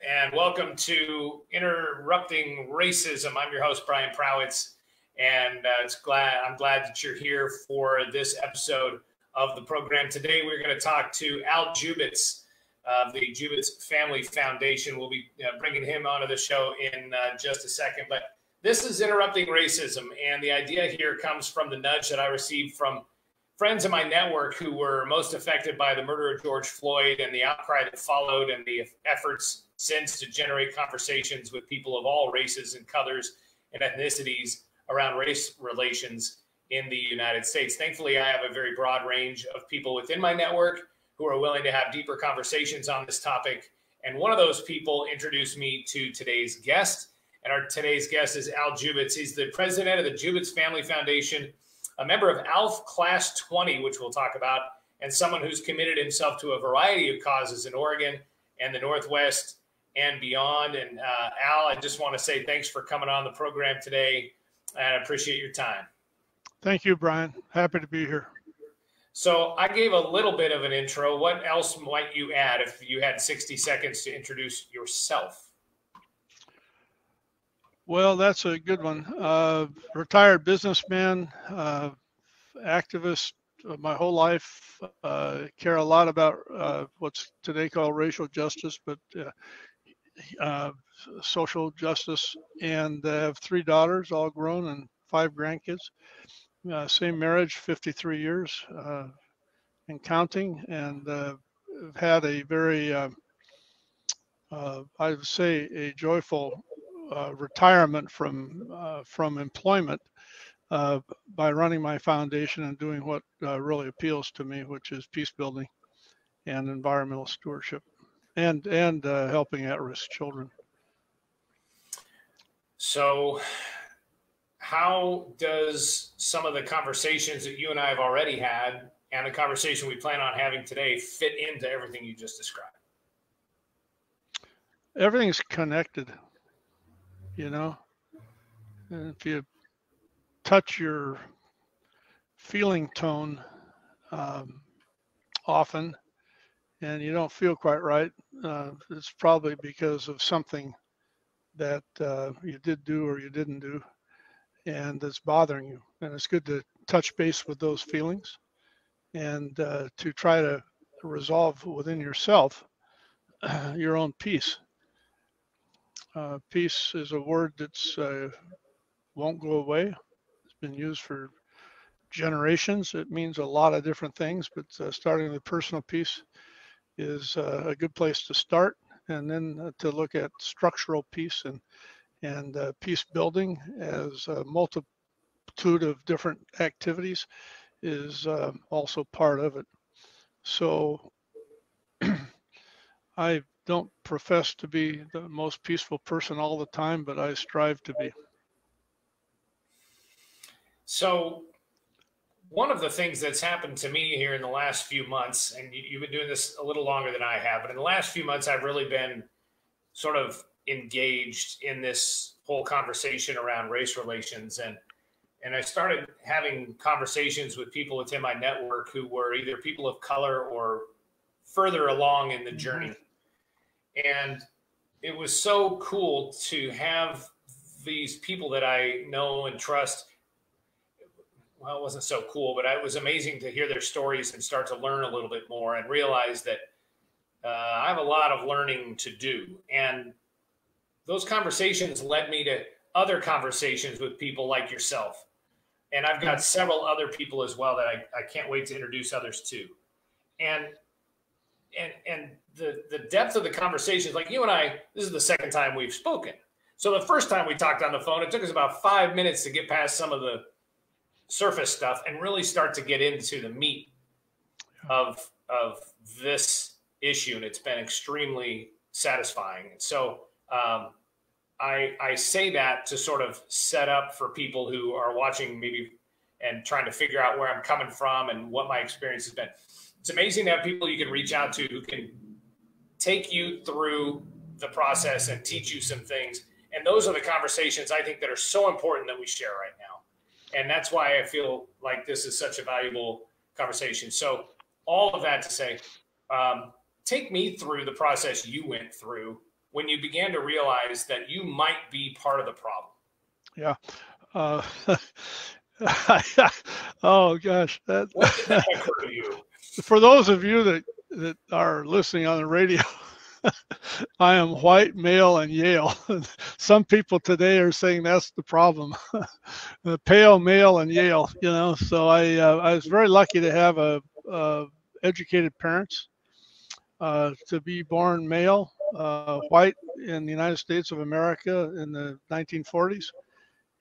and welcome to Interrupting Racism. I'm your host, Brian Prowitz, and I'm glad that you're here for this episode of the program. Today, we're going to talk to Al Jubitz of the Jubitz Family Foundation. We'll be bringing him onto the show in just a second, but this is Interrupting Racism, and the idea here comes from the nudge that I received from friends in my network who were most affected by the murder of George Floyd and the outcry that followed, and the efforts since to generate conversations with people of all races and colors and ethnicities around race relations in the United States. Thankfully, I have a very broad range of people within my network who are willing to have deeper conversations on this topic. And one of those people introduced me to today's guest. And today's guest is Al Jubitz. He's the president of the Jubitz Family Foundation, a member of ALF Class 20, which we'll talk about, and someone who's committed himself to a variety of causes in Oregon and the Northwest and beyond. And Al, I just want to say thanks for coming on the program today, and I appreciate your time. Thank you, Brian. Happy to be here. So I gave a little bit of an intro. What else might you add if you had 60 seconds to introduce yourself? Well, that's a good one. Retired businessman, activist my whole life. Care a lot about what's today called racial justice, but social justice. And have 3 daughters, all grown, and 5 grandkids. Same marriage, 53 years and counting. And have had a very, I would say, a joyful retirement from employment by running my foundation and doing what really appeals to me, which is peace building and environmental stewardship, and helping at-risk children. So how does some of the conversations that you and I have already had and the conversation we plan on having today fit into everything you just described? Everything's connected. You know, and if you touch your feeling tone often and you don't feel quite right, it's probably because of something that you did do or you didn't do, and that's bothering you. And it's good to touch base with those feelings and to try to resolve within yourself your own peace. Peace is a word that's won't go away. It's been used for generations. It means a lot of different things, but starting with personal peace is a good place to start. And then to look at structural peace and peace building as a multitude of different activities is also part of it. So I don't profess to be the most peaceful person all the time, but I strive to be. So one of the things that's happened to me here in the last few months, and you've been doing this a little longer than I have, but in the last few months, I've really been sort of engaged in this whole conversation around race relations. And I started having conversations with people within my network who were either people of color or further along in the journey. And it was so cool to have these people that I know and trust. Well, it wasn't so cool, but it was amazing to hear their stories and start to learn a little bit more and realize that I have a lot of learning to do. And those conversations led me to other conversations with people like yourself. And I've got several other people as well that I can't wait to introduce others to. And the depth of the conversations, like you and I, this is the second time we've spoken. So the first time we talked on the phone, it took us about 5 minutes to get past some of the surface stuff and really start to get into the meat of this issue. And it's been extremely satisfying. And so I say that to sort of set up for people who are watching maybe and trying to figure out where I'm coming from and what my experience has been. It's amazing to have people you can reach out to who can take you through the process and teach you some things. And those are the conversations I think that are so important that we share right now. And that's why I feel like this is such a valuable conversation. So all of that to say, take me through the process you went through when you began to realize that you might be part of the problem? Yeah. Oh gosh, When did that occur to you? for those of you that are listening on the radio, I am white, male, and Yale. Some people today are saying that's the problem. The pale, male, and Yale. So I was very lucky to have educated parents, to be born male, white in the United States of America in the 1940s.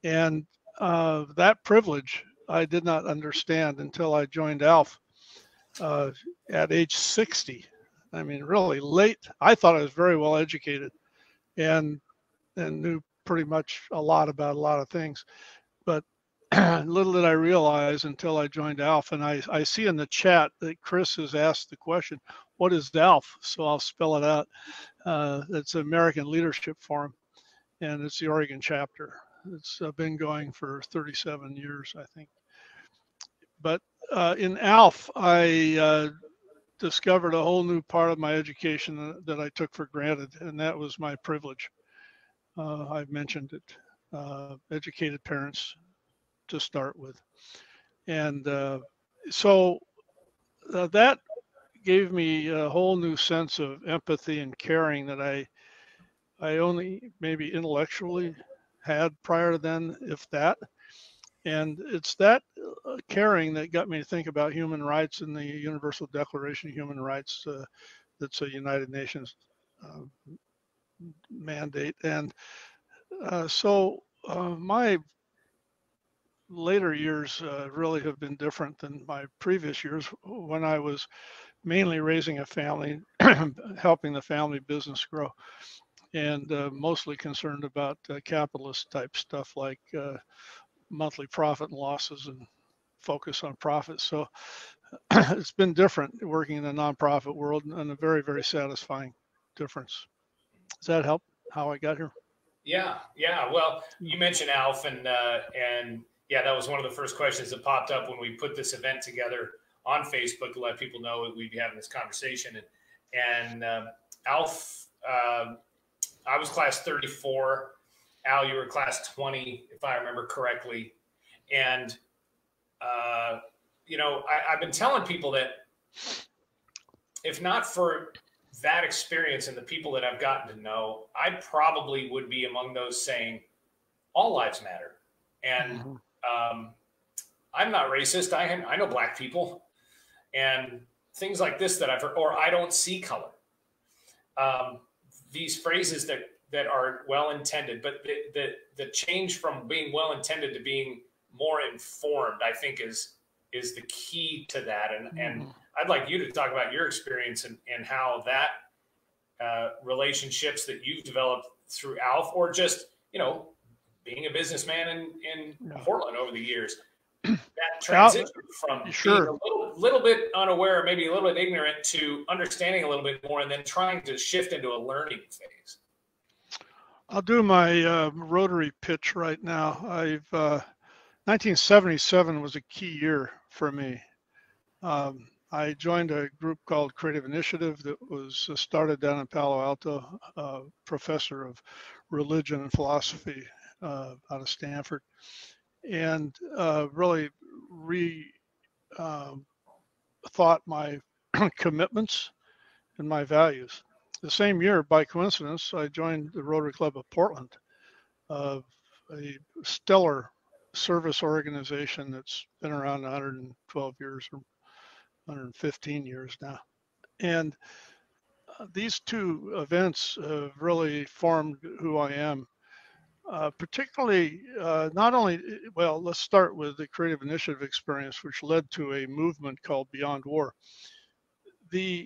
And that privilege I did not understand until I joined ALF at age 60. I mean, really late. I thought I was very well educated and knew pretty much a lot about a lot of things. But little did I realize until I joined ALF. And I see in the chat that Chris has asked the question, what is ALF? So I'll spell it out. It's American Leadership Forum, and it's the Oregon chapter. It's been going for 37 years, I think. But in ALF, I discovered a whole new part of my education that I took for granted, and that was my privilege. I've mentioned it, educated parents to start with. And so that gave me a whole new sense of empathy and caring that I only maybe intellectually had prior to then, if that. And it's that caring that got me to think about human rights and the Universal Declaration of Human Rights that's a United Nations mandate. And so my later years really have been different than my previous years when I was mainly raising a family, helping the family business grow, and mostly concerned about capitalist type stuff like monthly profit and losses and focus on profits. So it's been different working in the nonprofit world, and a very, very satisfying difference. Does that help how I got here? Yeah. Well, you mentioned ALF, and yeah, that was one of the first questions that popped up when we put this event together on Facebook to let people know that we'd be having this conversation. And ALF, I was class 34. Al, you were class 20, if I remember correctly. And, I've been telling people that if not for that experience and the people that I've gotten to know, I probably would be among those saying all lives matter. And I'm not racist. I know black people and things like this that I've heard, or I don't see color. These phrases that are well-intended, but the change from being well-intended to being more informed, I think is the key to that. And I'd like you to talk about your experience and how that relationships that you've developed through ALF, or just, being a businessman in Portland over the years, that transition from being a little bit unaware, maybe a little bit ignorant, to understanding a little bit more, and then trying to shift into a learning phase. I'll do my Rotary pitch right now. 1977 was a key year for me. I joined a group called Creative Initiative that was started down in Palo Alto, a professor of religion and philosophy out of Stanford, and really thought my commitments and my values. The same year, by coincidence, I joined the Rotary Club of Portland, a stellar service organization that's been around 112 years or 115 years now. And these two events have really formed who I am. Particularly, not only, well, let's start with the Creative Initiative experience, which led to a movement called Beyond War. The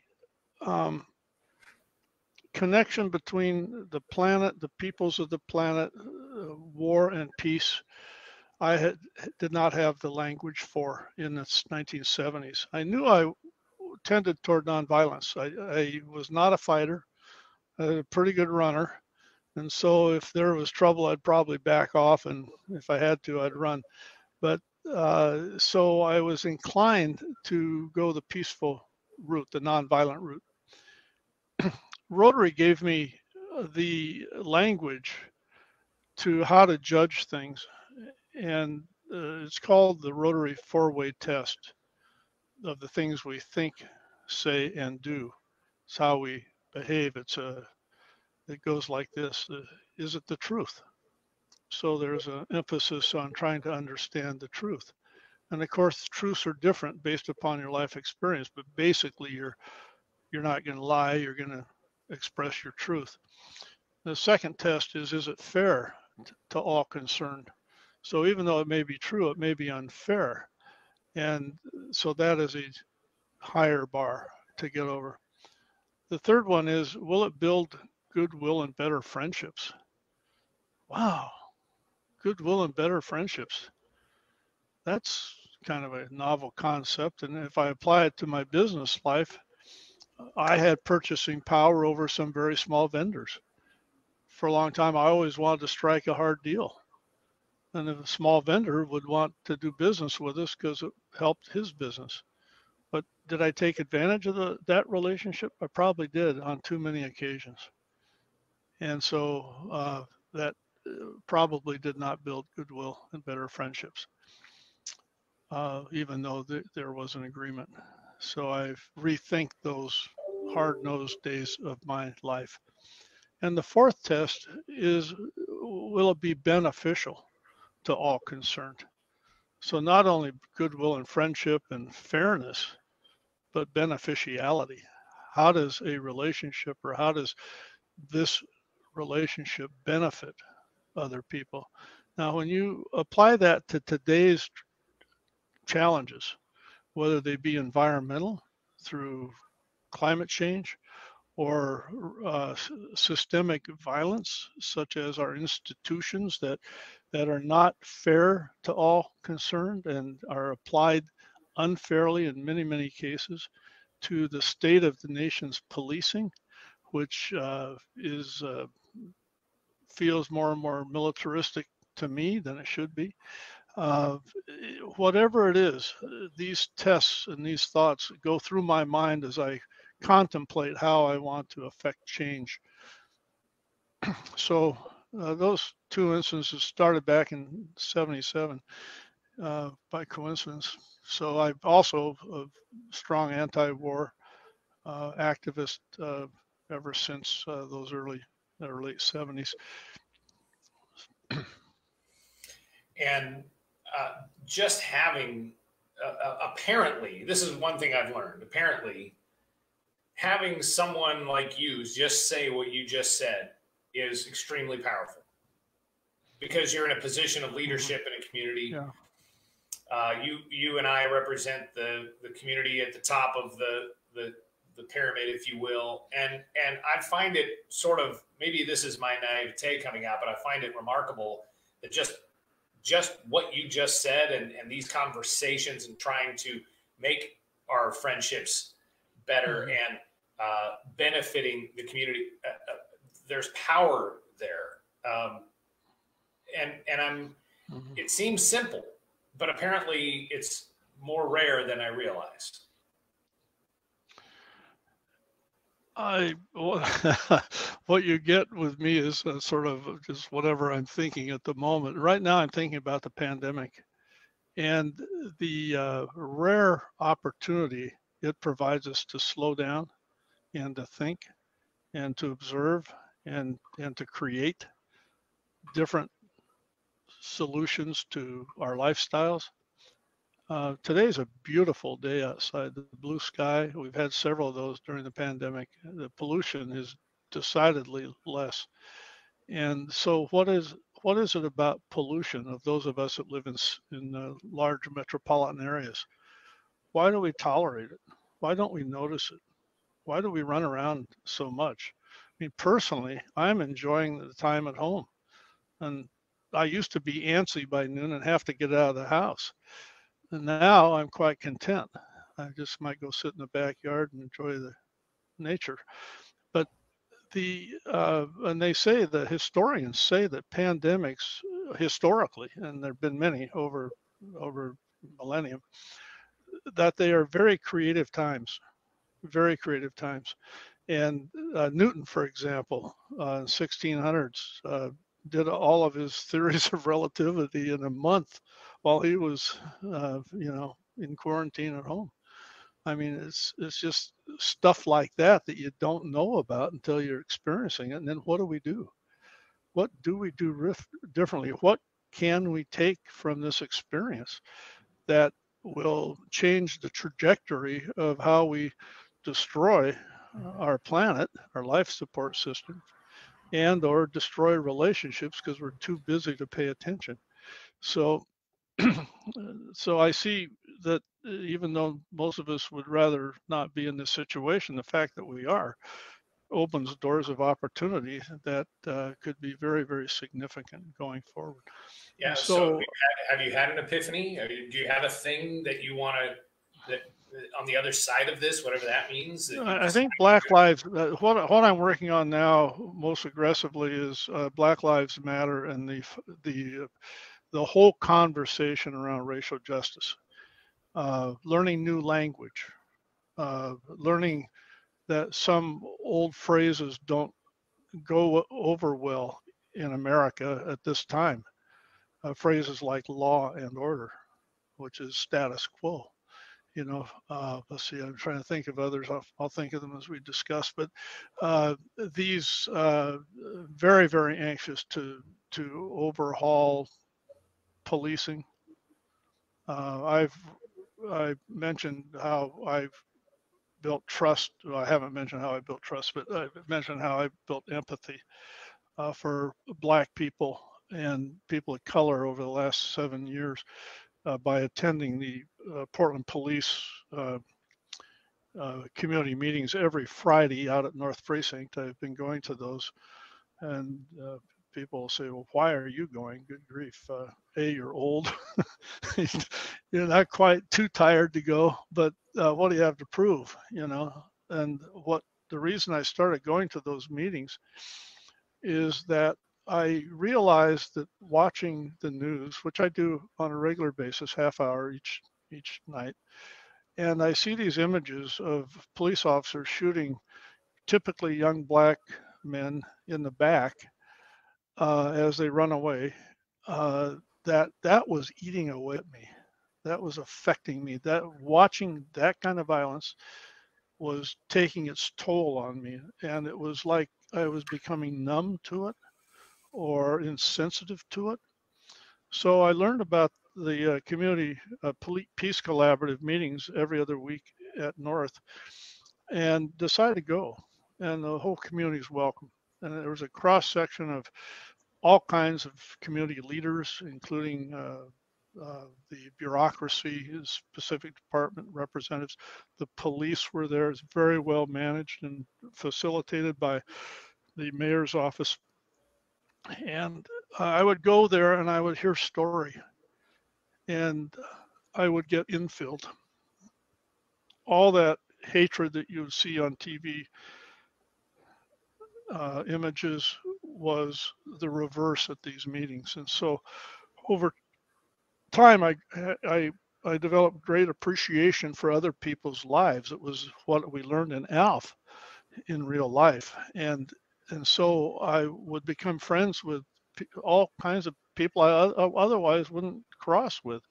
connection between the planet, the peoples of the planet, war and peace, I did not have the language for in the 1970s. I knew I tended toward nonviolence. I was not a fighter, a pretty good runner. And so if there was trouble, I'd probably back off. And if I had to, I'd run. But so I was inclined to go the peaceful route, the nonviolent route. Rotary gave me the language to how to judge things. And it's called the Rotary four-way test of the things we think, say, and do. It's how we behave. It goes like this. Is it the truth? So there's an emphasis on trying to understand the truth. And of course, truths are different based upon your life experience, but basically you're not going to lie, you're going to express your truth. The second test is it fair to all concerned? So even though it may be true, it may be unfair. And so that is a higher bar to get over. The third one is, will it build goodwill and better friendships? Wow, goodwill and better friendships. That's kind of a novel concept. And if I apply it to my business life, I had purchasing power over some very small vendors. For a long time, I always wanted to strike a hard deal. And a small vendor would want to do business with us because it helped his business. But did I take advantage of that relationship? I probably did on too many occasions. And so that probably did not build goodwill and better friendships, even though there was an agreement. So I've rethink those hard-nosed days of my life. And the fourth test is, will it be beneficial to all concerned? So not only goodwill and friendship and fairness, but beneficiality. How does a relationship, or how does this relationship benefit other people? Now, when you apply that to today's challenges, whether they be environmental through climate change, or systemic violence, such as our institutions that are not fair to all concerned and are applied unfairly in many, many cases, to the state of the nation's policing, which feels more and more militaristic to me than it should be. Whatever it is, these tests and these thoughts go through my mind as I contemplate how I want to affect change. So those two instances started back in '77 by coincidence. So I'm also a strong anti-war activist ever since those early or late '70s. And just having, apparently, this is one thing I've learned, apparently, having someone like you just say what you just said is extremely powerful, because you're in a position of leadership in a community. Yeah. You and I represent the community at the top of the pyramid, if you will. And I find it sort of, maybe this is my naivete coming out, but I find it remarkable that just what you just said and these conversations and trying to make our friendships better and benefiting the community, there's power there. And I'm, it seems simple, but apparently it's more rare than I realized. What you get with me is sort of just whatever I'm thinking at the moment. Right now, I'm thinking about the pandemic and the rare opportunity it provides us to slow down and to think and to observe and to create different solutions to our lifestyles. Today's a beautiful day outside. The blue sky, we've had several of those during the pandemic. The pollution is decidedly less. And so what is it about pollution of those of us that live in large metropolitan areas? Why do we tolerate it? Why don't we notice it? Why do we run around so much? I mean, personally, I'm enjoying the time at home. And I used to be antsy by noon and have to get out of the house. And now I'm quite content. I just might go sit in the backyard and enjoy the nature. But and they say, the historians say that pandemics historically, and there've been many over millennium, that they are very creative times. And Newton, for example, in 1600s, did all of his theories of relativity in a month while he was, in quarantine at home. I mean, it's just stuff like that that you don't know about until you're experiencing it. And then what do we do? What do we do differently? What can we take from this experience that will change the trajectory of how we destroy our planet, our life support system, and or destroy relationships because we're too busy to pay attention. So so I see that even though most of us would rather not be in this situation, the fact that we are opens doors of opportunity that could be very, very significant going forward. And Yeah. So so have you had an epiphany? Do you have a thing that you want to, that on the other side of this, whatever that means, that you I just think Black Lives, what I'm working on now most aggressively is Black Lives Matter and the whole conversation around racial justice, learning new language, learning that some old phrases don't go over well in America at this time. Phrases like law and order, which is status quo. Let's see, I'm trying to think of others. I'll think of them as we discuss, but these very, very anxious to overhaul policing. I mentioned how I've built trust. Well, I haven't mentioned how I built trust, but I've mentioned how I built empathy for Black people and people of color over the last 7 years by attending the Portland Police community meetings every Friday out at North Precinct. I've been going to those, and people say, "Well, why are you going?" Good grief! You're old. You're not quite too tired to go, but what do you have to prove? And what the reason I started going to those meetings is that I realized that watching the news, which I do on a regular basis, half hour each night, and I see these images of police officers shooting typically young Black men in the back as they run away. That was eating away at me. That was affecting me. That watching that kind of violence was taking its toll on me, and it was like I was becoming numb to it or insensitive to it. So I learned about the community peace collaborative meetings every other week at North and decided to go. And the whole community is welcome. And there was a cross section of all kinds of community leaders, including the bureaucracy, specific department representatives. The police were there. It's very well managed and facilitated by the mayor's office. And I would go there and I would hear story, and I would get infilled. All that hatred that you see on TV images was the reverse at these meetings. And so over time, I developed great appreciation for other people's lives. It was what we learned in ALF in real life. And so I would become friends with all kinds of people I otherwise wouldn't cross with.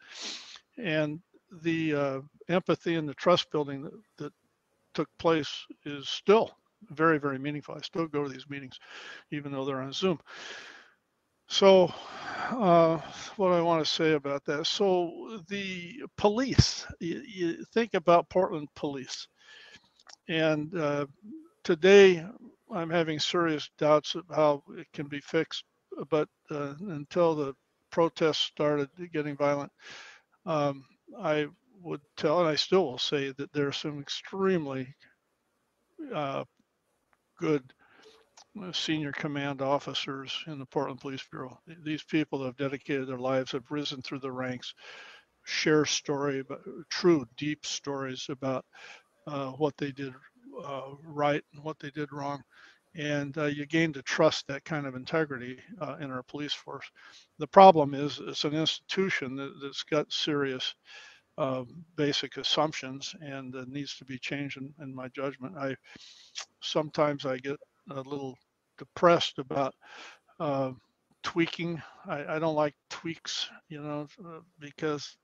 And the empathy and the trust building that took place is still very, very meaningful. I still go to these meetings, even though they're on Zoom. So what do I want to say about that? So the police, you think about Portland police. And today I'm having serious doubts of how it can be fixed. But until the protests started getting violent, I would tell, and I still will say, that there are some extremely good senior command officers in the Portland Police Bureau. These people have dedicated their lives, have risen through the ranks, share story, true, deep stories about what they did right and what they did wrong. And you gain to trust that kind of integrity in our police force. The problem is it's an institution that's got serious basic assumptions, and needs to be changed in my judgment. Sometimes I get a little depressed about tweaking. I don't like tweaks, because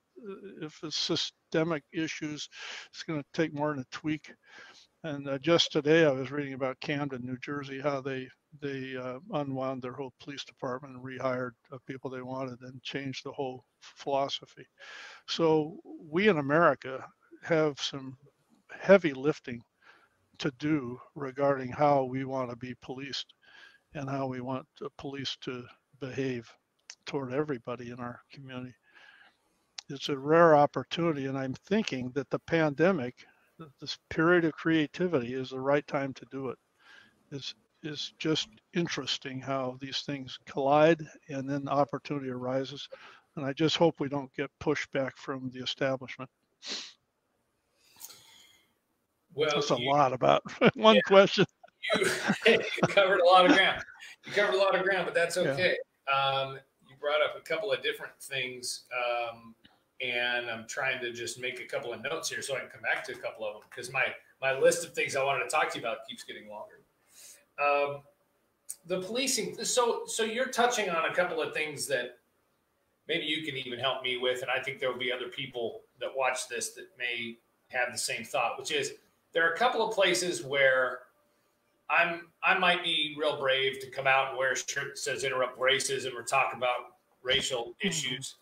if it's systemic issues, it's going to take more than a tweak. And just today, I was reading about Camden, New Jersey, how they unwound their whole police department and rehired people they wanted and changed the whole philosophy. So we in America have some heavy lifting to do regarding how we want to be policed and how we want the police to behave toward everybody in our community. It's a rare opportunity, and I'm thinking that the pandemic, this period of creativity, is the right time to do it. Is just interesting how these things collide and then opportunity arises. And I just hope we don't get pushback from the establishment. Well, that's a lot about one question. You covered a lot of ground. You covered a lot of ground, but that's okay. Yeah. You brought up a couple of different things, and I'm trying to just make a couple of notes here so I can come back to a couple of them, because my list of things I wanted to talk to you about keeps getting longer. The policing. So you're touching on a couple of things that maybe you can even help me with, and I think there will be other people that watch this that may have the same thought, which is there are a couple of places where I might be real brave to come out and wear a shirt that says interrupt racism or talk about racial issues.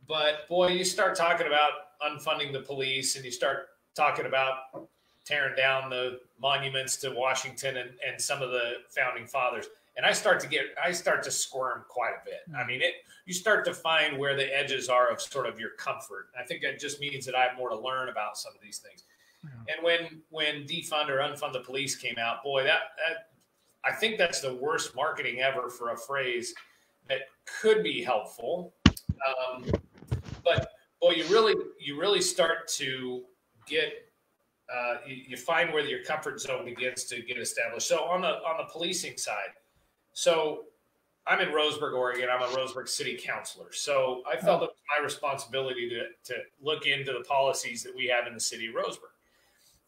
But boy, you start talking about unfunding the police and you start talking about tearing down the monuments to Washington and some of the founding fathers. And I start to squirm quite a bit. I mean, you start to find where the edges are of sort of your comfort. I think that just means that I have more to learn about some of these things. Yeah. And when defund or unfund the police came out, boy, that I think that's the worst marketing ever for a phrase that could be helpful. But boy, you really start to get you find where your comfort zone begins to get established. So on the policing side, so I'm in Roseburg, Oregon. I'm a Roseburg city councilor. So I felt it was my responsibility to look into the policies that we have in the city of Roseburg.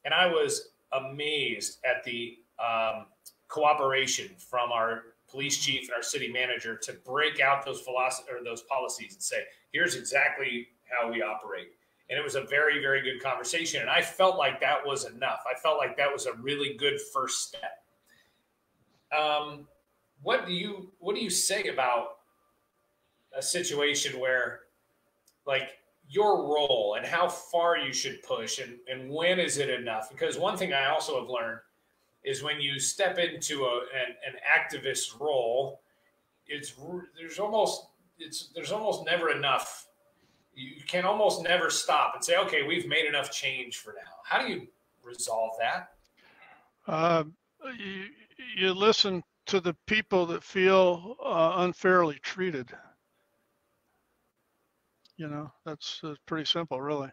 And I was amazed at the cooperation from our police chief and our city manager to break out those policies and say, here's exactly how we operate. And it was a very, very good conversation. And I felt like that was enough. I felt like that was a really good first step. What do you say about a situation where, like, your role and how far you should push and when is it enough? Because one thing I also have learned is when you step into an activist role, there's almost never enough. You can almost never stop and say, okay, we've made enough change for now. How do you resolve that? You listen to the people that feel unfairly treated. That's pretty simple, really.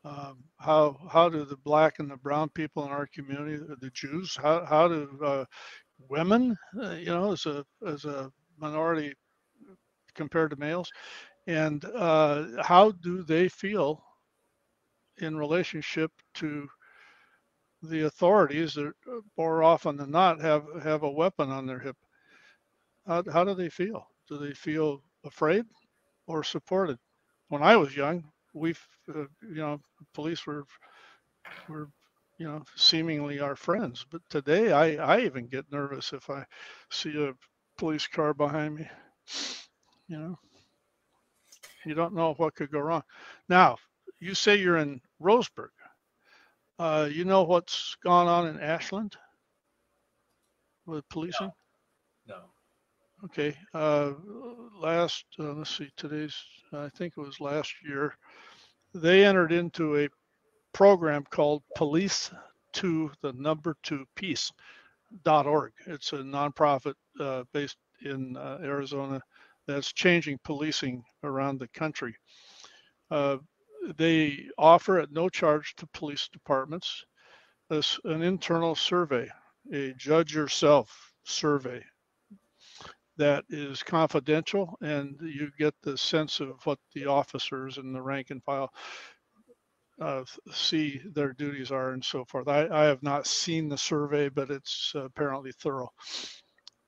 How do the black and the brown people in our community, the Jews, how do women, as a minority compared to males, and how do they feel in relationship to the authorities that more often than not have a weapon on their hip? How do they feel? Do they feel afraid or supported? When I was young, police were seemingly our friends. But today, I even get nervous if I see a police car behind me. You don't know what could go wrong. Now, you say you're in Roseburg. You know what's gone on in Ashland with policing? No. Okay. Let's see, I think it was last year, they entered into a program called Police to the Number 2 Peace.org. It's a nonprofit based in Arizona that's changing policing around the country. They offer at no charge to police departments an internal survey, a judge yourself survey that is confidential, and you get the sense of what the officers and the rank and file see their duties are and so forth. I have not seen the survey, but it's apparently thorough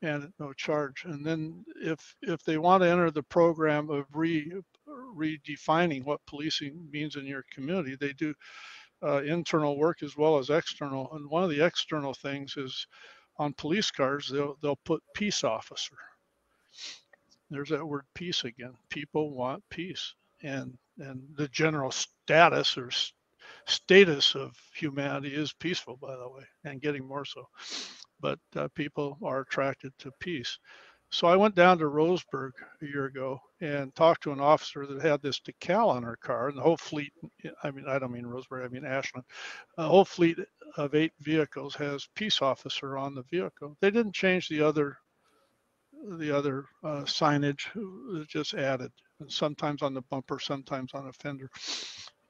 and at no charge. And then if they want to enter the program of redefining what policing means in your community, they do internal work as well as external. And one of the external things is on police cars, they'll put peace officer. There's that word peace again. People want peace. And the general status or status of humanity is peaceful, by the way, and getting more so. But people are attracted to peace. So I went down to Roseburg a year ago and talked to an officer that had this decal on her car, and the whole fleet, I don't mean Roseburg, I mean Ashland, a whole fleet of 8 vehicles has peace officer on the vehicle. They didn't change the other signage, just added, and sometimes on the bumper, sometimes on a fender.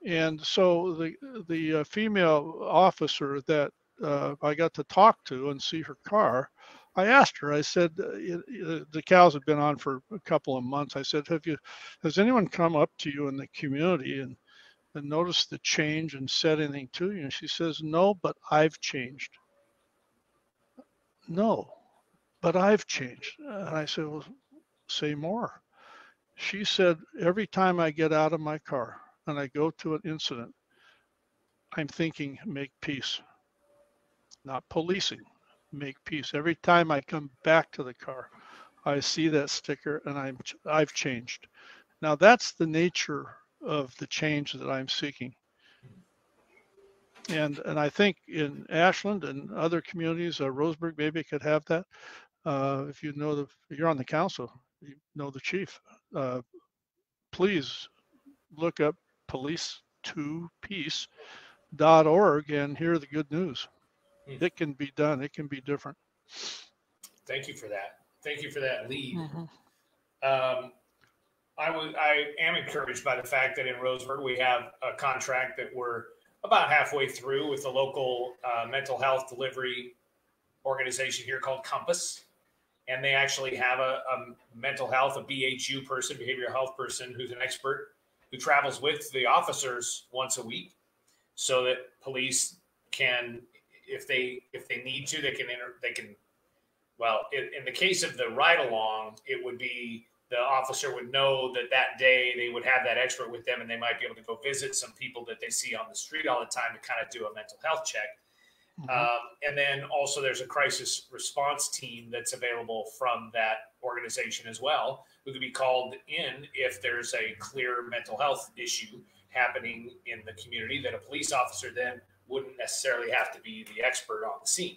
And so the female officer that I got to talk to and see her car, I asked her, I said, the cows have been on for a couple of months. I said, has anyone come up to you in the community and noticed the change and said anything to you? And she says, no, but I've changed. No, but I've changed. And I said, well, say more. She said, every time I get out of my car and I go to an incident, I'm thinking, make peace, not policing, make peace. Every time I come back to the car, I see that sticker and I've changed. Now that's the nature of the change that I'm seeking. And I think in Ashland and other communities, Roseburg maybe could have that. If you know you're on the council, you know the chief. Please look up police2peace.org and hear the good news. It can be done. It can be different. Thank you for that. Thank you for that lead. Mm-hmm. I am encouraged by the fact that in Roseburg we have a contract that we're about halfway through with a local mental health delivery organization here called Compass. And they actually have a mental health, a BHU person, behavioral health person, who's an expert who travels with the officers once a week so that police can, if they need to, they can, well, in the case of the ride along, it would be the officer would know that day they would have that expert with them and they might be able to go visit some people that they see on the street all the time to kind of do a mental health check. And then also there's a crisis response team that's available from that organization as well, who could be called in if there's a clear mental health issue happening in the community that a police officer then wouldn't necessarily have to be the expert on the scene.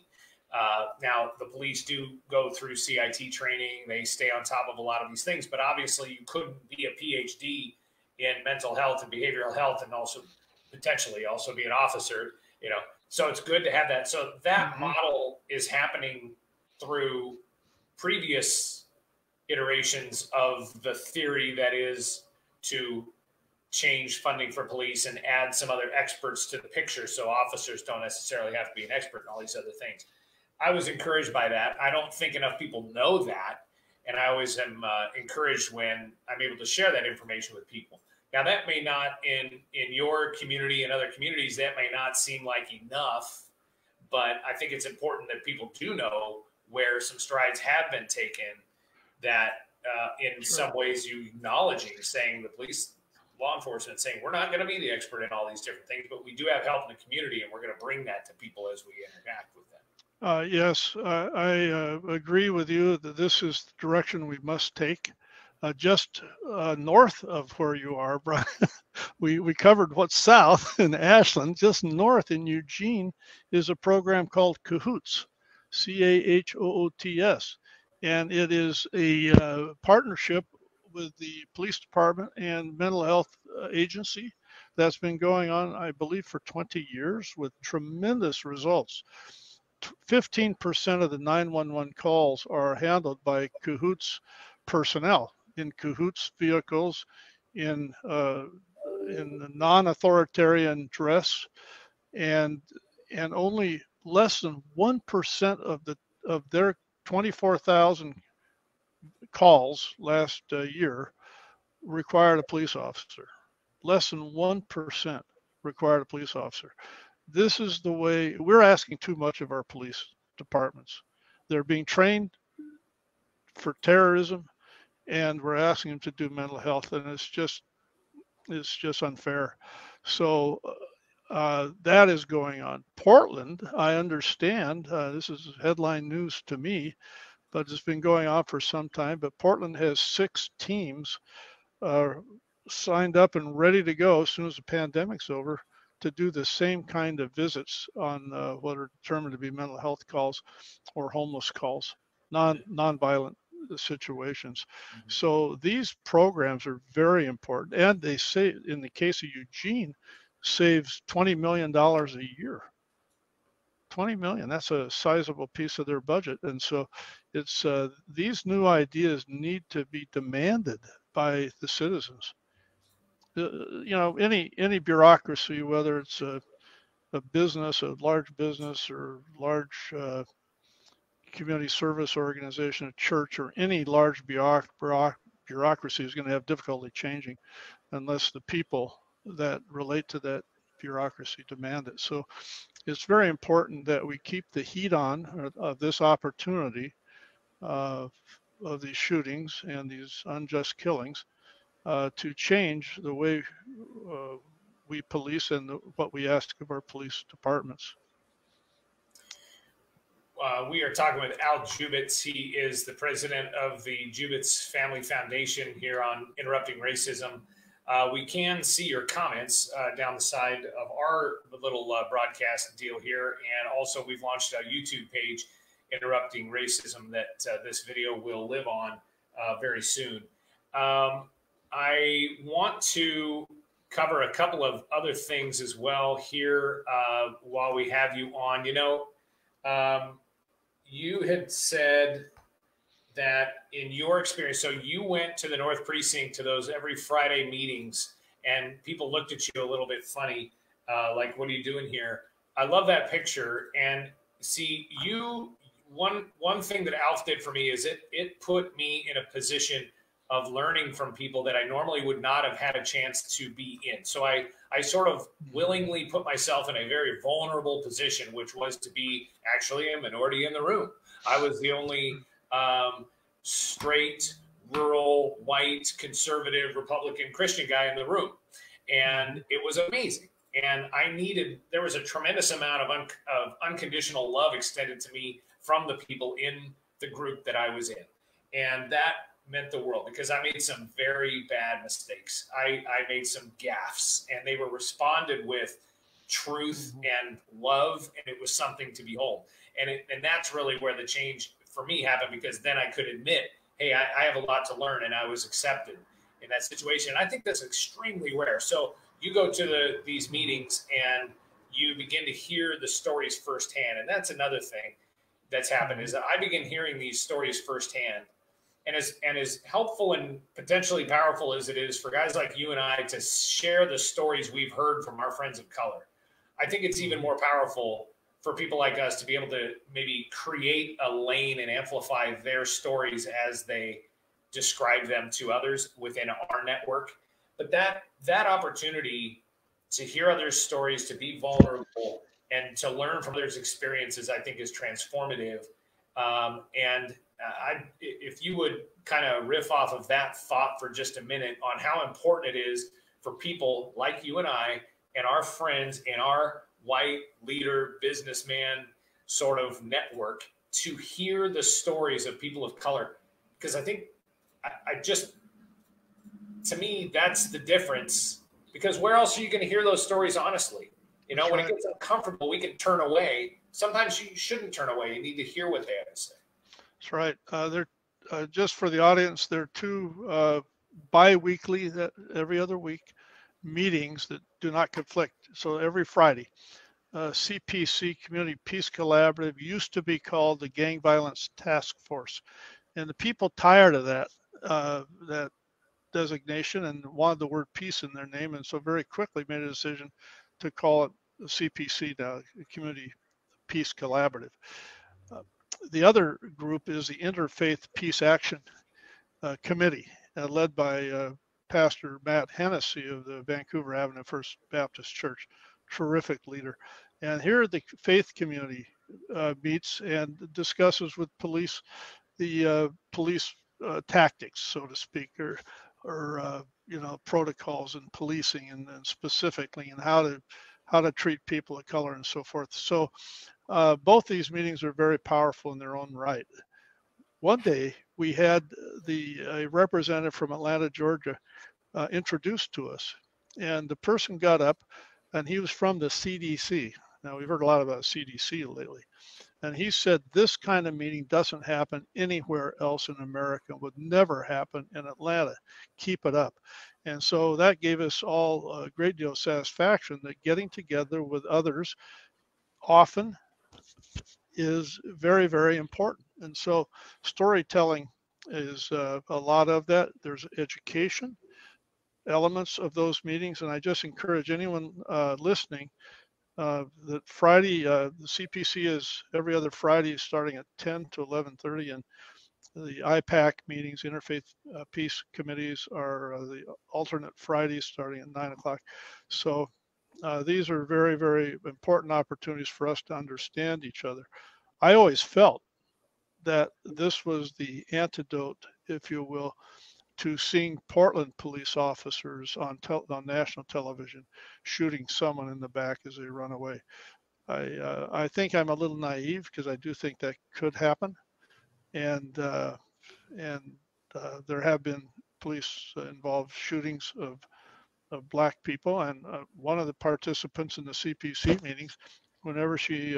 Now, the police do go through CIT training. They stay on top of a lot of these things, but obviously you couldn't be a PhD in mental health and behavioral health and also potentially also be an officer, So it's good to have that. So that model is happening through previous iterations of the theory that is to change funding for police and add some other experts to the picture so officers don't necessarily have to be an expert in all these other things. I was encouraged by that. I don't think enough people know that. And I always am encouraged when I'm able to share that information with people. Now, that may not, in your community and other communities, that may not seem like enough, but I think it's important that people do know where some strides have been taken that in some ways you acknowledging, saying the police, law enforcement, saying we're not going to be the expert in all these different things, but we do have help in the community and we're going to bring that to people as we interact with them. Yes, I agree with you that this is the direction we must take. Just north of where you are, Brian, we covered what's south in Ashland. Just north in Eugene is a program called Cahoots, CAHOOTS. And it is a partnership with the police department and mental health agency that's been going on, I believe, for 20 years with tremendous results. 15% of the 911 calls are handled by Cahoots personnel in Cahoots vehicles in non-authoritarian dress, and only less than 1% of their 24,000 calls last year required a police officer. Less than 1% required a police officer. This is the way we're asking too much of our police departments. They're being trained for terrorism, and we're asking them to do mental health, and it's just unfair. So that is going on. Portland, I understand, this is headline news to me, but it's been going on for some time. But Portland has 6 teams signed up and ready to go as soon as the pandemic's over to do the same kind of visits on what are determined to be mental health calls or homeless calls, non-violent situations. So these programs are very important, and they say, in the case of Eugene, saves $20 million a year. 20 million, that's a sizable piece of their budget. And so it's these new ideas need to be demanded by the citizens. You know, any bureaucracy, whether it's a business, a large business, or large community service organization, a church, or any large bureaucracy is going to have difficulty changing unless the people that relate to that bureaucracy demand it. So it's very important that we keep the heat on of this opportunity of these shootings and these unjust killings to change the way we police and what we ask of our police departments. We are talking with Al Jubitz. He is the president of the Jubitz Family Foundation here on Interrupting Racism. We can see your comments down the side of our little broadcast deal here. And also we've launched a YouTube page, Interrupting Racism, that this video will live on very soon. I want to cover a couple of other things as well here while we have you on. You know, you had said that in your experience, so you went to the North Precinct to those every Friday meetings, and people looked at you a little bit funny, like, what are you doing here? I love that picture. And see, one thing that Alf did for me is it put me in a position of learning from people that I normally would not have had a chance to be in. So I sort of willingly put myself in a very vulnerable position, which was to be actually a minority in the room. I was the only straight, rural, white, conservative, Republican, Christian guy in the room. And it was amazing. And there was a tremendous amount of unconditional love extended to me from the people in the group that I was in. And that meant the world, because I made some very bad mistakes. I made some gaffes, and they were responded with truth and love, and it was something to behold. And that's really where the change for me happened, because then I could admit, hey, I have a lot to learn, and I was accepted in that situation. And I think that's extremely rare. So you go to these meetings and you begin to hear the stories firsthand. And that's another thing that's happened, is that I begin hearing these stories firsthand. And as helpful and potentially powerful as it is for guys like you and I to share the stories we've heard from our friends of color, I think it's even more powerful for people like us to be able to maybe create a lane and amplify their stories as they describe them to others within our network. But that opportunity to hear others' stories, to be vulnerable, and to learn from others' experiences, I think is transformative. If you would kind of riff off of that thought for just a minute on how important it is for people like you and I and our friends in our white leader businessman sort of network to hear the stories of people of color. Because I think to me, that's the difference, because where else are you going to hear those stories honestly? You know, when it gets uncomfortable, we can turn away. Sometimes you shouldn't turn away. You need to hear what they have to say. That's right. They're just for the audience, there are 2 bi-weekly, every other week, meetings that do not conflict. So every Friday, CPC, Community Peace Collaborative, used to be called the Gang Violence Task Force. And the people tired of that designation and wanted the word peace in their name. And so very quickly made a decision to call it CPC now, Community Peace Collaborative. The other group is the Interfaith Peace Action committee led by Pastor Matt Hennessy of the Vancouver Avenue First Baptist Church, terrific leader. And here the faith community meets and discusses with police the police tactics, so to speak, or protocols and policing and specifically and how to treat people of color and so forth. So both these meetings are very powerful in their own right. One day we had a representative from Atlanta, Georgia, introduced to us, and the person got up, and he was from the CDC. Now we've heard a lot about CDC lately, and he said this kind of meeting doesn't happen anywhere else in America, would never happen in Atlanta. Keep it up. And so that gave us all a great deal of satisfaction that getting together with others often is very, very important. And so storytelling is a lot of that. There's education elements of those meetings. And I just encourage anyone listening that Friday, the CPC is every other Friday starting at 10 to 11:30. And the IPAC meetings, Interfaith Peace Committees, are the alternate Fridays starting at 9 o'clock. So these are very, very important opportunities for us to understand each other. I always felt that this was the antidote, if you will, to seeing Portland police officers on national television shooting someone in the back as they run away. I think I'm a little naive because I do think that could happen, and there have been police involved shootings of Black people. And one of the participants in the CPC meetings, whenever she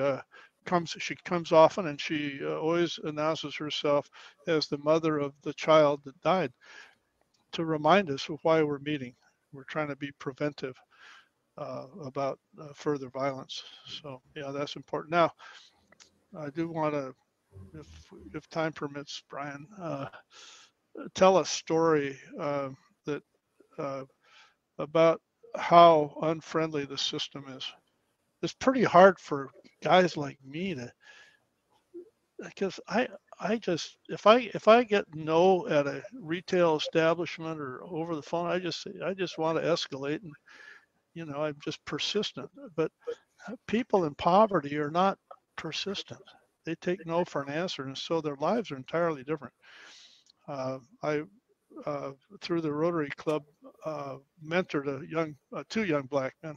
comes often, and she always announces herself as the mother of the child that died, to remind us of why we're meeting. We're trying to be preventive about further violence. So yeah, that's important. Now, I do want to, if time permits, Brian, tell a story that about how unfriendly the system is. It's pretty hard for guys like me to, because I just, if I get no at a retail establishment or over the phone, I just want to escalate, and I'm just persistent. But people in poverty are not persistent. They take no for an answer, and so their lives are entirely different. I through the Rotary Club mentored two young Black men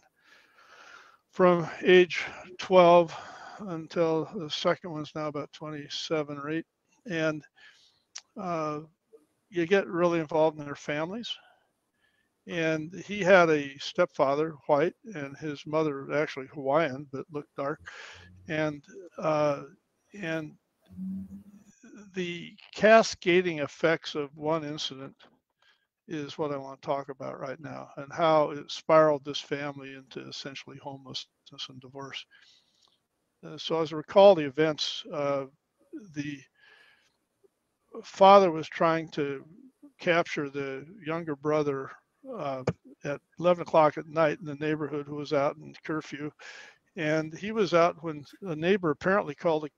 from age 12 until the second one's now about 27 or 8. And you get really involved in their families. And he had a stepfather, white, and his mother actually Hawaiian, but looked dark. And the cascading effects of one incident is what I want to talk about right now, and how it spiraled this family into essentially homelessness and divorce. So as I recall the events, the father was trying to capture the younger brother at 11 o'clock at night in the neighborhood, who was out in curfew. And he was out when a neighbor apparently called the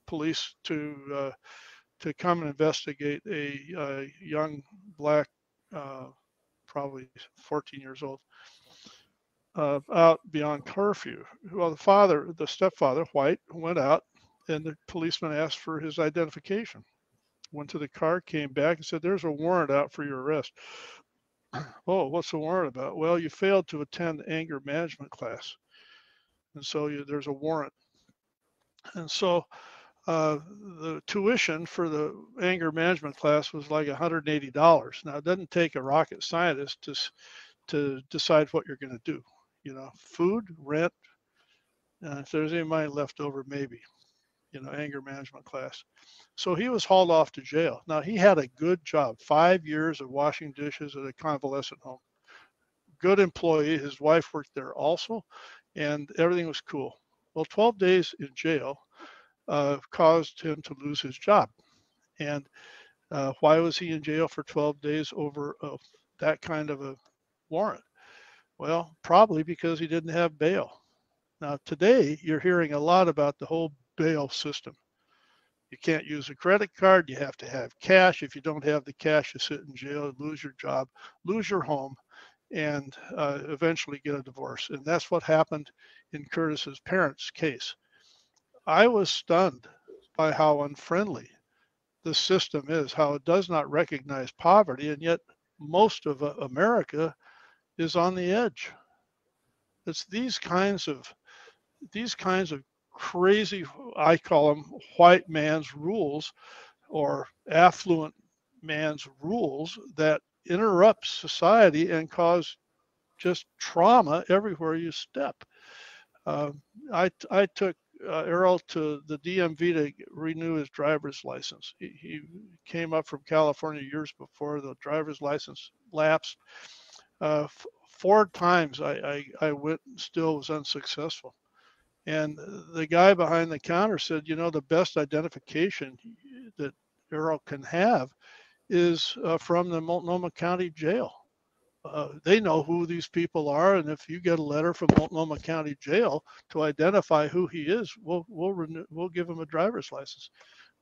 police to come and investigate a young Black, probably 14 years old, out beyond curfew. Well, the stepfather, white, went out, and the policeman asked for his identification. Went to the car, came back, and said, "There's a warrant out for your arrest." "Oh, what's the warrant about?" "Well, you failed to attend anger management class, and so there's a warrant." And so the tuition for the anger management class was like $180. Now, it doesn't take a rocket scientist to decide what you're going to do. Food, rent, if there's any money left over, maybe, anger management class. So he was hauled off to jail. Now, he had a good job, 5 years of washing dishes at a convalescent home. Good employee. His wife worked there also, and everything was cool. Well, 12 days in jail caused him to lose his job. And why was he in jail for 12 days over that kind of a warrant? Well, probably because he didn't have bail. Now, today, you're hearing a lot about the whole bail system. You can't use a credit card. You have to have cash. If you don't have the cash, you sit in jail, lose your job, lose your home, and eventually get a divorce. And that's what happened in Curtis's parents' case. I was stunned by how unfriendly the system is, how it does not recognize poverty, and yet most of America is on the edge. It's these kinds of crazy, I call them white man's rules or affluent man's rules, that interrupt society and cause just trauma everywhere you step. I took Errol to the DMV to renew his driver's license. He came up from California years before the driver's license lapsed. 4 times I went, still was unsuccessful. And the guy behind the counter said, you know, the best identification that Errol can have is from the Multnomah County Jail. They know who these people are, and if you get a letter from Multnomah County Jail to identify who he is, we'll give him a driver's license.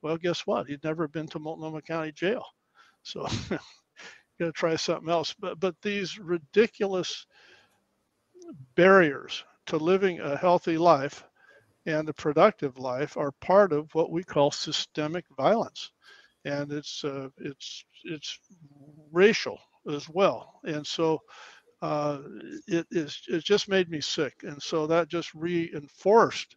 Well, guess what? He'd never been to Multnomah County Jail, so got to try something else. But these ridiculous barriers to living a healthy life and a productive life are part of what we call systemic violence, and it's racial as well. And so it just made me sick, and so that just reinforced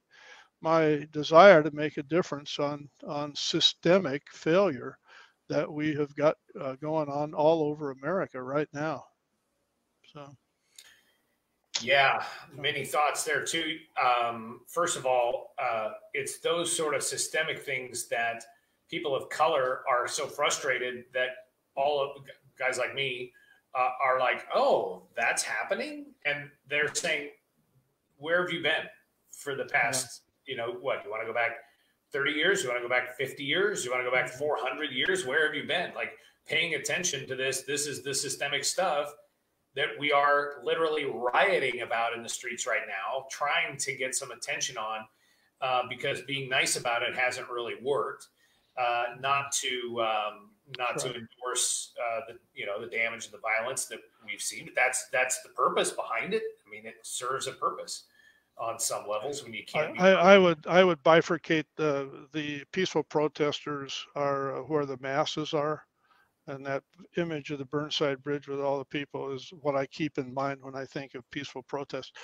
my desire to make a difference on systemic failure that we have got going on all over America right now. So. Yeah, many thoughts there too. First of all, it's those sort of systemic things that people of color are so frustrated that all of guys like me are like, oh, that's happening. And they're saying, where have you been for the past, you know, what, you want to go back 30 years? You want to go back 50 years? You want to go back 400 years? Where have you been? Like, paying attention to this. This is the systemic stuff that we are literally rioting about in the streets right now, trying to get some attention on, because being nice about it hasn't really worked. Not to endorse the damage and the violence that we've seen, but that's the purpose behind it. I mean, it serves a purpose on some levels when you can't. I would bifurcate the peaceful protesters are where the masses are. And that image of the Burnside Bridge with all the people is what I keep in mind when I think of peaceful protest.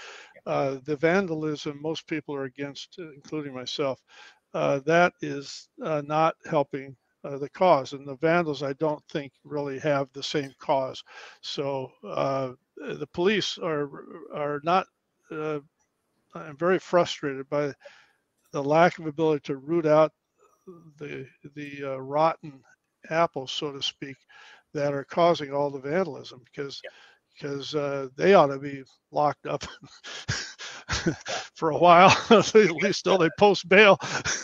The vandalism most people are against, including myself, that is not helping the cause. And the vandals, I don't think, really have the same cause. So the police are not. I'm very frustrated by the lack of ability to root out the rotten apples, so to speak, that are causing all the vandalism, because they ought to be locked up for a while, at least till they post bail.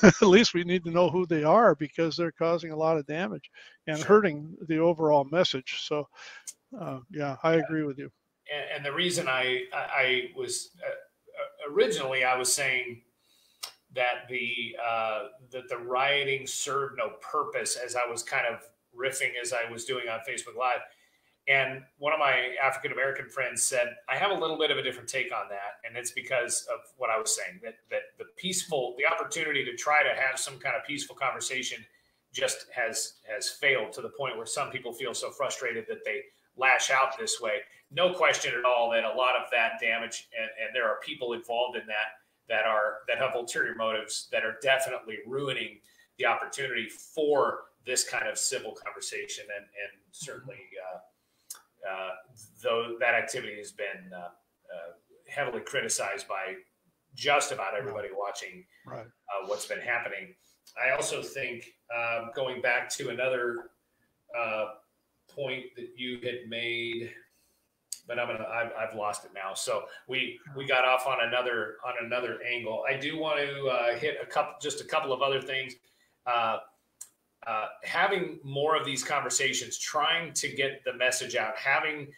At least we need to know who they are, because they're causing a lot of damage and hurting the overall message. So yeah, I agree with you. And the reason I was originally I was saying that the rioting served no purpose, as I was kind of riffing as I was doing on Facebook Live. And one of my African American friends said, I have a little bit of a different take on that. And it's because of what I was saying, that the opportunity to try to have some kind of peaceful conversation just has failed, to the point where some people feel so frustrated that they lash out this way. No question at all that a lot of that damage, and there are people involved in that have ulterior motives, that are definitely ruining the opportunity for this kind of civil conversation. And certainly though that activity has been heavily criticized by just about everybody watching what's been happening. I also think, going back to another point that you had made, but I've lost it now. So we got off on another angle. I do want to hit just a couple of other things. Having more of these conversations, trying to get the message out, having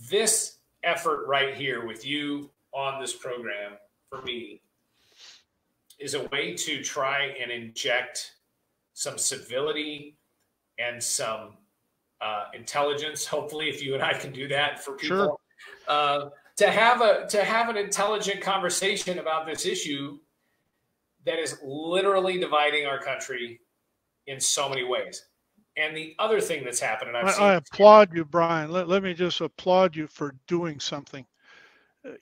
this effort right here with you on this program, for me, is a way to try and inject some civility and some intelligence. Hopefully, if you and I can do that for people, sure. To have an intelligent conversation about this issue that is literally dividing our country in so many ways. And the other thing that's happened, and I applaud you, Brian. Let me just applaud you for doing something.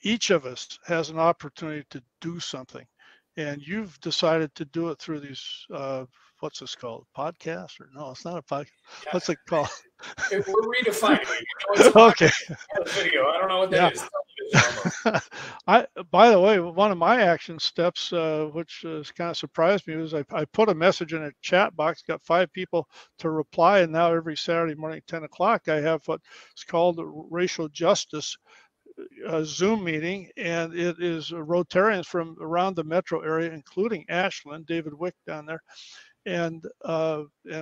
Each of us has an opportunity to do something, and you've decided to do it through these, what's this called? Podcast? Or no, it's not a podcast. Yeah. What's it called? We're redefining it. You know, okay. Video. I don't know what that is. By the way, one of my action steps, which kind of surprised me, was I put a message in a chat box, got 5 people to reply, and now every Saturday morning at 10 o'clock, I have what's called racial justice Zoom meeting, and it is Rotarians from around the metro area, including Ashland, David Wick down there, and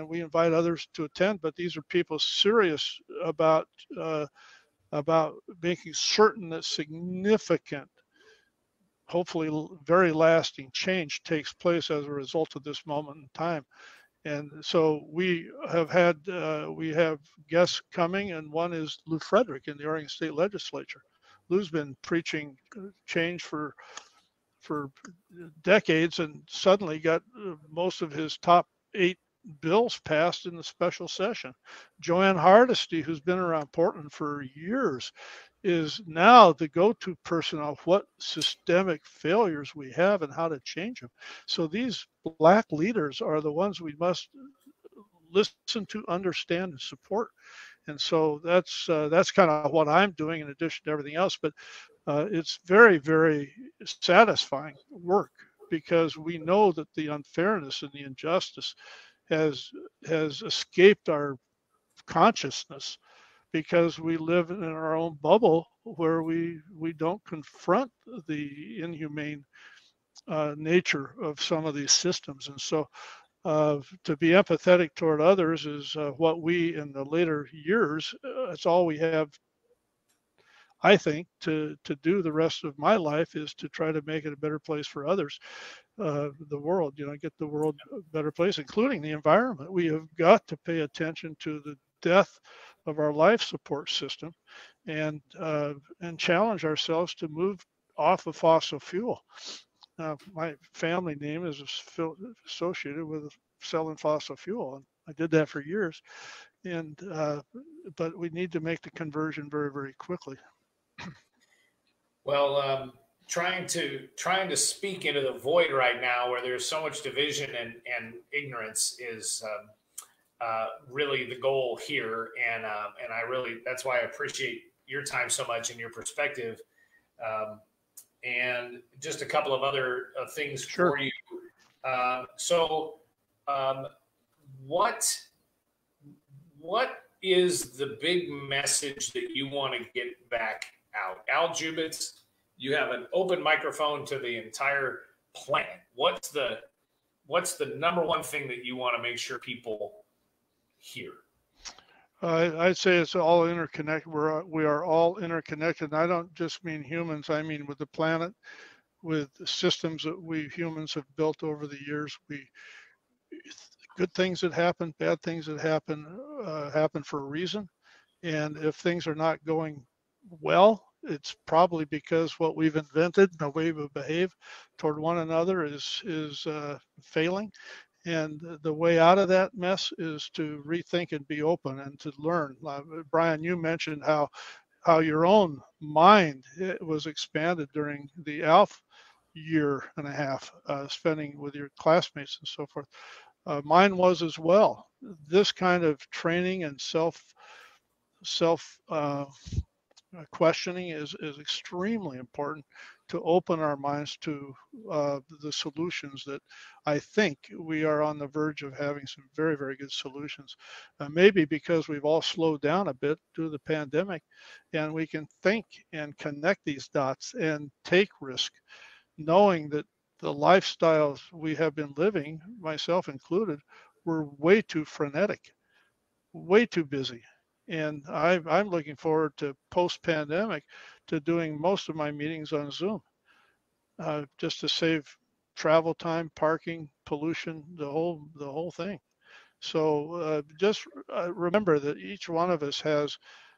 we invite others to attend. But these are people serious about making certain that significant, hopefully very lasting change takes place as a result of this moment in time. And so we have guests coming, and one is Lou Frederick in the Oregon State Legislature. Lou's been preaching change for decades, and suddenly got most of his top 8 bills passed in the special session. Joanne Hardesty, who's been around Portland for years, is now the go-to person on what systemic failures we have and how to change them. So these Black leaders are the ones we must listen to, understand, and support. And so that's kind of what I'm doing in addition to everything else. But it's very, very satisfying work, because we know that the unfairness and the injustice has escaped our consciousness, because we live in our own bubble where we don't confront the inhumane nature of some of these systems. And so to be empathetic toward others is what we, in the later years, it's all we have, I think, to do the rest of my life, is to try to make it a better place for others, the world, get the world a better place, including the environment. We have got to pay attention to the death of our life support system, and challenge ourselves to move off of fossil fuel. My family name is associated with selling fossil fuel, and I did that for years. And but we need to make the conversion very, very quickly. Well, trying to speak into the void right now, where there's so much division and ignorance, is really the goal here. And I really, that's why I appreciate your time so much and your perspective. And just a couple of other things for you. What is the big message that you want to get back out? Al Jubitz, you have an open microphone to the entire planet. What's the number one thing that you want to make sure people hear? I'd say it's all interconnected. We are all interconnected. And I don't just mean humans. I mean with the planet, with the systems that we humans have built over the years. Good things that happen, bad things that happen for a reason. And if things are not going well, it's probably because what we've invented, the way we behave toward one another, is failing. And the way out of that mess is to rethink and be open and to learn. Brian, you mentioned how your own mind was expanded during the ALF year and a half, spending with your classmates and so forth. Mine was as well. This kind of training and self questioning is extremely important to open our minds to the solutions that I think we are on the verge of having some very, very good solutions. Maybe because we've all slowed down a bit due to the pandemic, and we can think and connect these dots and take risk, knowing that the lifestyles we have been living, myself included, were way too frenetic, way too busy. And I'm looking forward to post-pandemic to doing most of my meetings on Zoom, just to save travel time, parking, pollution, the whole thing. So just remember that each one of us has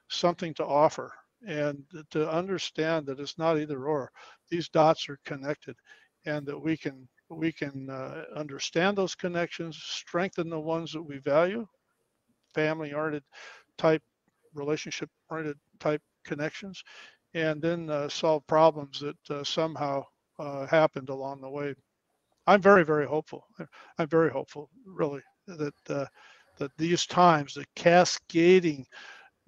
something to offer, and to understand that it's not either or. These dots are connected, and that we can understand those connections, strengthen the ones that we value, family-oriented type, relationship-oriented type connections, and then solve problems that somehow happened along the way. I'm very, very hopeful. I'm very hopeful, really, that these times, the cascading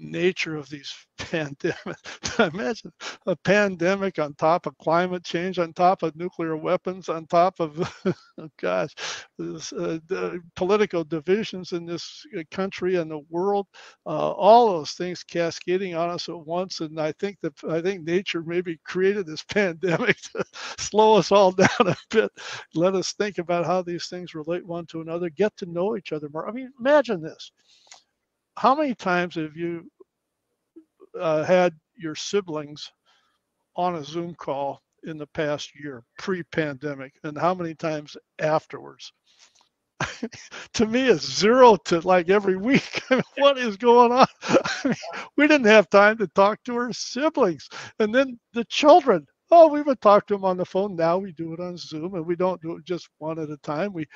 nature of these pandemics. Imagine a pandemic on top of climate change, on top of nuclear weapons, on top of, oh gosh, the political divisions in this country and the world. All those things cascading on us at once, and I think nature maybe created this pandemic to slow us all down a bit. Let us think about how these things relate one to another, get to know each other more. I mean, imagine this. How many times have you had your siblings on a Zoom call in the past year, pre-pandemic, and how many times afterwards? To me, it's zero to like every week. I mean, what is going on? I mean, we didn't have time to talk to our siblings. And then the children. Oh, we would talk to them on the phone. Now we do it on Zoom, and we don't do it just one at a time. We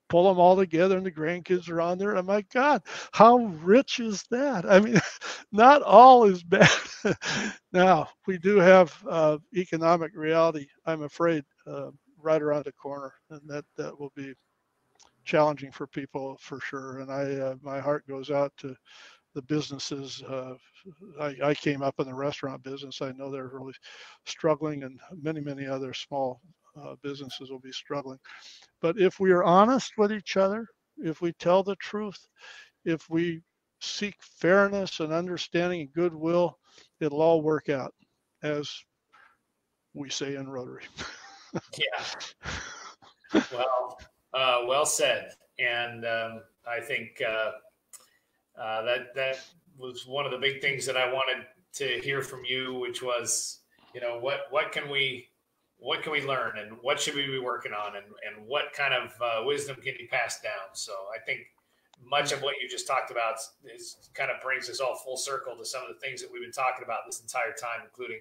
pull them all together, and the grandkids are on there. And my God, how rich is that? I mean, not all is bad. Now, we do have economic reality, I'm afraid, right around the corner, and that will be challenging for people for sure. And my heart goes out to the businesses. I came up in the restaurant business. I know they're really struggling, and many other small businesses will be struggling. But if we are honest with each other, if we tell the truth, if we seek fairness and understanding and goodwill, it'll all work out, as we say in Rotary. Yeah. Well, well said. And I think that was one of the big things that I wanted to hear from you, which was, what can we learn, and what should we be working on, and what kind of wisdom can you pass down? So I think much of what you just talked about is kind of brings us all full circle to some of the things that we've been talking about this entire time, including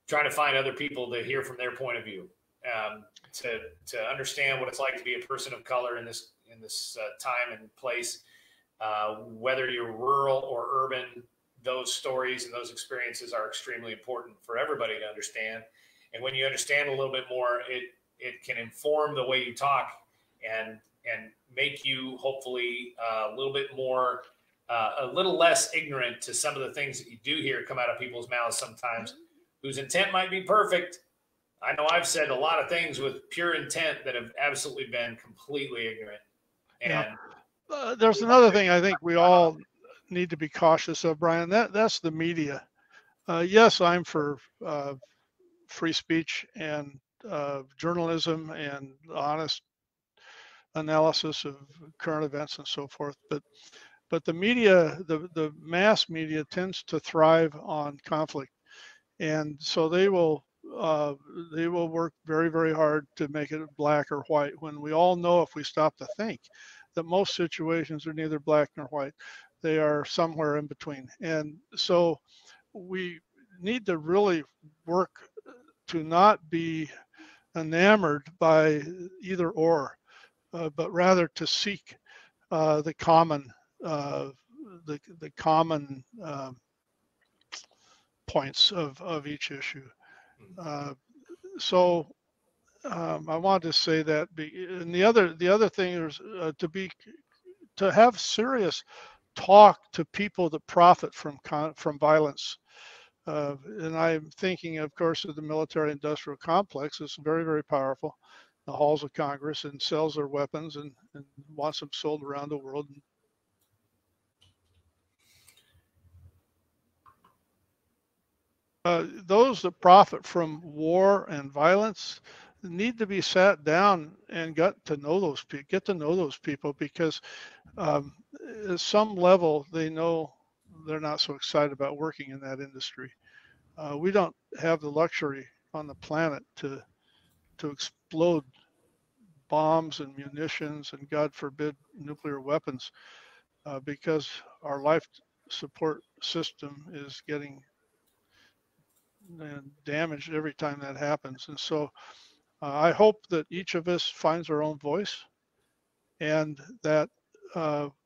trying to find other people to hear from their point of view, to understand what it's like to be a person of color in this time and place, whether you're rural or urban. Those stories and those experiences are extremely important for everybody to understand. And when you understand a little bit more, it can inform the way you talk and make you hopefully a little bit more, a little less ignorant to some of the things that you do hear come out of people's mouths sometimes, whose intent might be perfect. I know I've said a lot of things with pure intent that have absolutely been completely ignorant. And there's another thing I think we all need to be cautious of, Brian. That's the media. Yes, I'm for free speech and journalism and honest analysis of current events and so forth. But the media, the mass media, tends to thrive on conflict, and so they will work very, very hard to make it black or white, when we all know, if we stop to think, that most situations are neither black nor white. They are somewhere in between. And so we need to really work to not be enamored by either or, but rather to seek the common points of each issue. So I wanted to say that. And the other thing is to have serious talk to people that profit from violence. And I'm thinking, of course, of the military-industrial complex. It's very, very powerful. The halls of Congress, and sells their weapons and wants them sold around the world. Those that profit from war and violence need to be sat down and get to know those people, because at some level they know they're not so excited about working in that industry. We don't have the luxury on the planet to explode bombs and munitions and, God forbid, nuclear weapons, because our life support system is getting damaged every time that happens. And so I hope that each of us finds our own voice, and that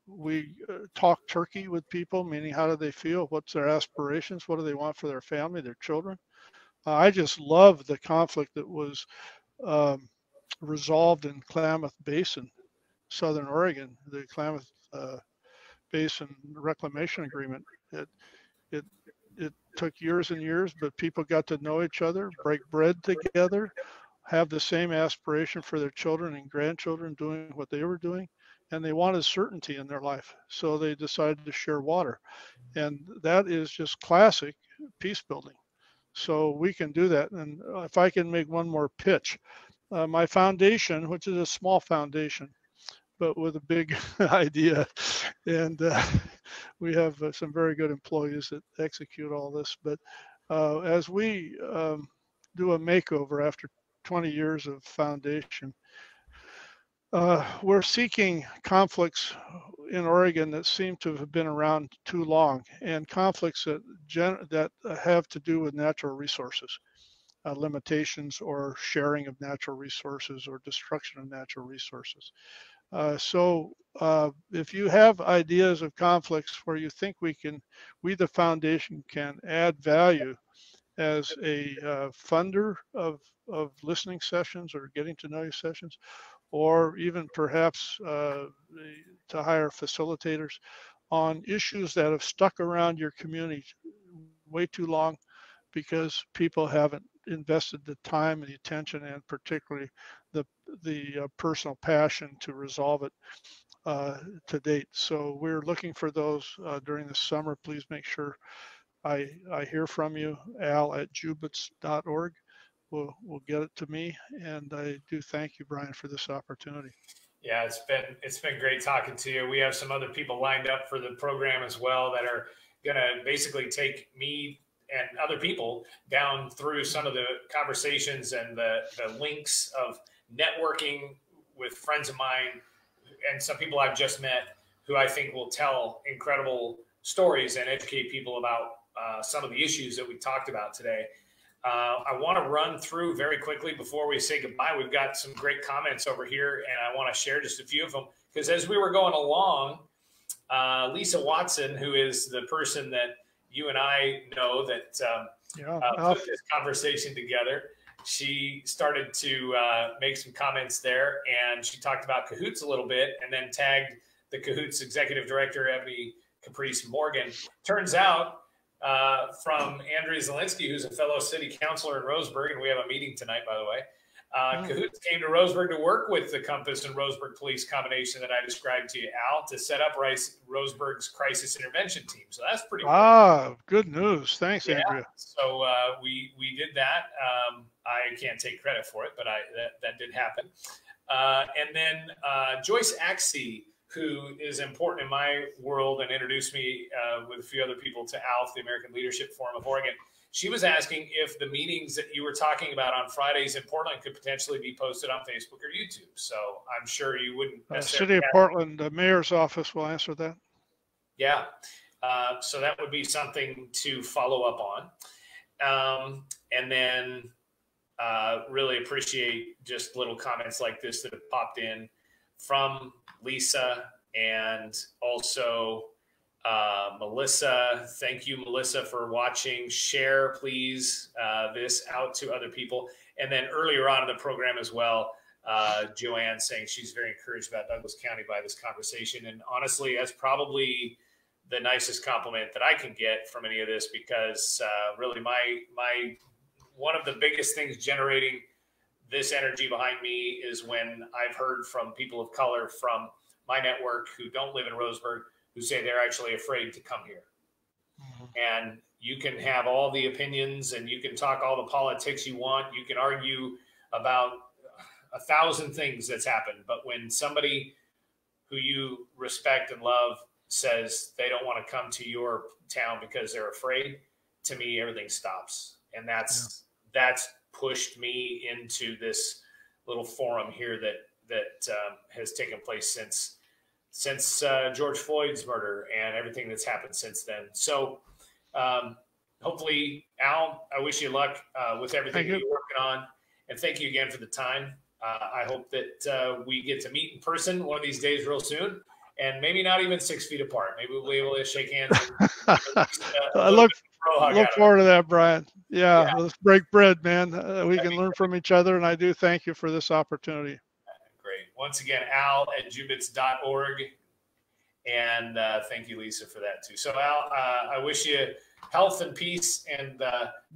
we talk turkey with people, meaning how do they feel? What's their aspirations? What do they want for their family, their children? I just love the conflict that was resolved in Klamath Basin, Southern Oregon, the Klamath Basin Reclamation Agreement. It, it took years and years, but people got to know each other, break bread together, have the same aspiration for their children and grandchildren doing what they were doing, and they wanted certainty in their life. So they decided to share water. And that is just classic peace building. So we can do that. And if I can make one more pitch, my foundation, which is a small foundation, but with a big idea, and we have some very good employees that execute all this. But as we do a makeover after 20 years of foundation, we're seeking conflicts in Oregon that seem to have been around too long, and conflicts that have to do with natural resources, limitations or sharing of natural resources or destruction of natural resources. So if you have ideas of conflicts where you think we the foundation can add value as a funder of listening sessions or getting to know you sessions, or even perhaps to hire facilitators on issues that have stuck around your community way too long because people haven't invested the time and the attention, and particularly the personal passion to resolve it to date. So we're looking for those during the summer. Please make sure I hear from you. al@jubitz.org will get it to me, and I do thank you, Brian, for this opportunity. Yeah, it's been great talking to you. We have some other people lined up for the program as well that are going to basically take me and other people down through some of the conversations and the links of networking with friends of mine and some people I've just met who I think will tell incredible stories and educate people about some of the issues that we talked about today. I want to run through very quickly before we say goodbye. We've got some great comments over here, and I want to share just a few of them, because as we were going along, Lisa Watson, who is the person that you and I know that put this conversation together, she started to make some comments there, and she talked about Cahoots a little bit and then tagged the Cahoots executive director, Ebony Caprice Morgan. Turns out from Andrea Zielinski, who's a fellow city councilor in Roseburg, and we have a meeting tonight, by the way. Cahoots came to Roseburg to work with the Compass and Roseburg Police combination that I described to you, Al, to set up Roseburg's crisis intervention team. So that's pretty cool. Good news. Thanks, yeah. Andrea. So we did that. I can't take credit for it, but that did happen. And then Joyce Axie, who is important in my world and introduced me with a few other people to ALF, the American Leadership Forum of Oregon. She was asking if the meetings that you were talking about on Fridays in Portland could potentially be posted on Facebook or YouTube. So I'm sure you wouldn't necessarily. City of Portland, the mayor's office will answer that. Yeah. So that would be something to follow up on. And then really appreciate just little comments like this that have popped in from Lisa and also Melissa. Thank you, Melissa, for watching. Share, please, this out to other people. And then earlier on in the program as well, Joanne saying she's very encouraged about Douglas County by this conversation. And honestly, that's probably the nicest compliment that I can get from any of this, because really my one of the biggest things generating this energy behind me is when I've heard from people of color from my network who don't live in Roseburg, who say they're actually afraid to come here. Mm-hmm. And you can have all the opinions and you can talk all the politics you want. You can argue about 1,000 things that's happened. But when somebody who you respect and love says they don't want to come to your town because they're afraid, to me, everything stops. And that's pushed me into this little forum here that that has taken place since George Floyd's murder and everything that's happened since then. So hopefully, Al, I wish you luck with everything that you're working on. And thank you again for the time. I hope that we get to meet in person one of these days real soon, and maybe not even 6 feet apart. Maybe we'll be able to shake hands. I look forward to that, Brian. Yeah, let's break bread, man. We can learn from each other, and I do thank you for this opportunity. Great. Once again, Al at jubitz.org. And thank you, Lisa, for that too. So, Al, I wish you health and peace and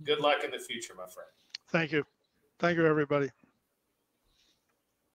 good luck in the future, my friend. Thank you. Thank you, everybody.